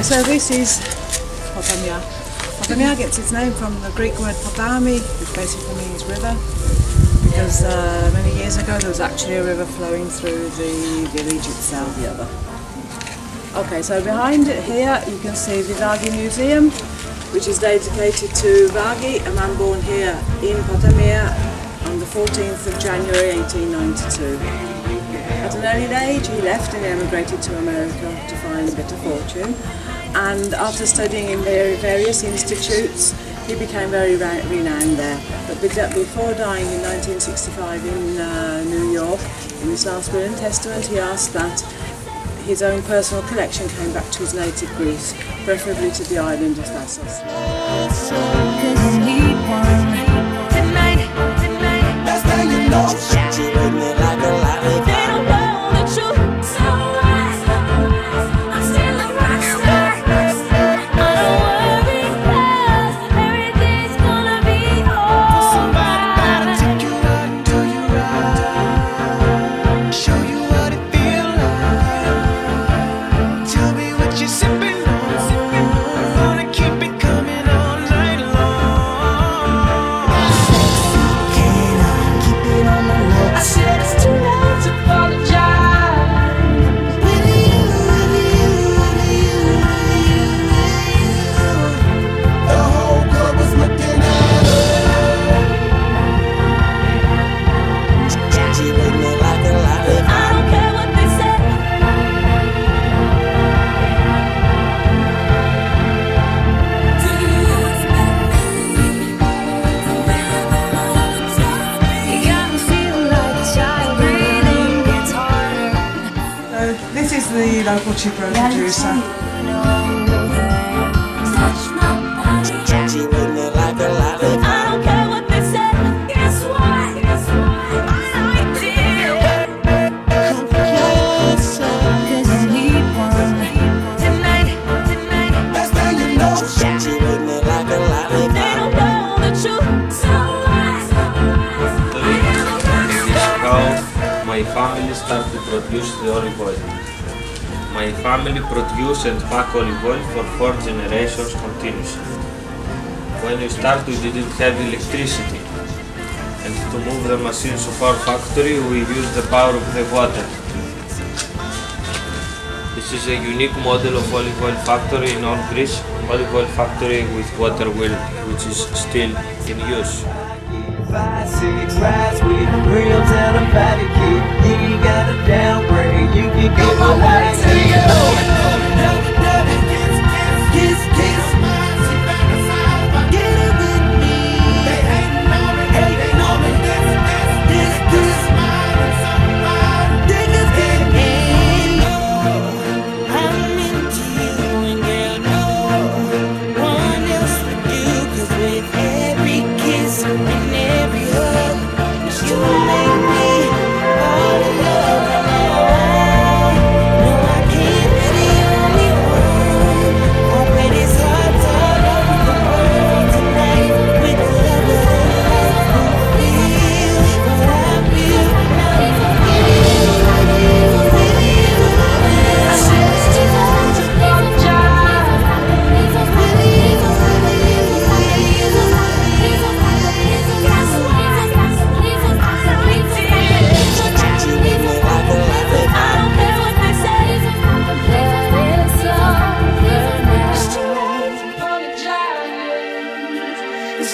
Okay, so this is Potamia. Potamia gets its name from the Greek word potami, which basically means river, because many years ago there was actually a river flowing through the village itself. Okay, so behind it here you can see the Vagi Museum, which is dedicated to Vagi, a man born here in Potamia on the 14th of January 1892. At an early age he left and emigrated to America to find a better fortune, and after studying in various institutes he became very renowned there. But before dying in 1965 in New York, in his last will and testament, he asked that his own personal collection came back to his native Greece, preferably to the island of Thassos. This is the local chipro producer. My family started to produce the olive oil. My family produced and packed olive oil for 4 generations continuously. When we started, we didn't have electricity, and to move the machines of our factory we used the power of the water. This is a unique model of olive oil factory in all Greece, olive oil factory with water wheel, which is still in use. 5, 6 rides with rims and a fatty kid. You ain't gotta downgrade, you can go my way till you know it. Get it with me. They hating on me, hating on me. This, niggas get me. I'm into you and girl, no one else would do. 'Cause with every kiss and every hug, you make me fall in love. No, I can't be the only one. I bet it's hard to love the world tonight with the love of life. Feel what I feel now. With you, I said it's too hard to apologize.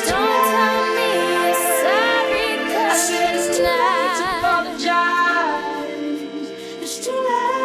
Don't tell me you're sorry, 'cause I said it's too late to apologize. It's too late.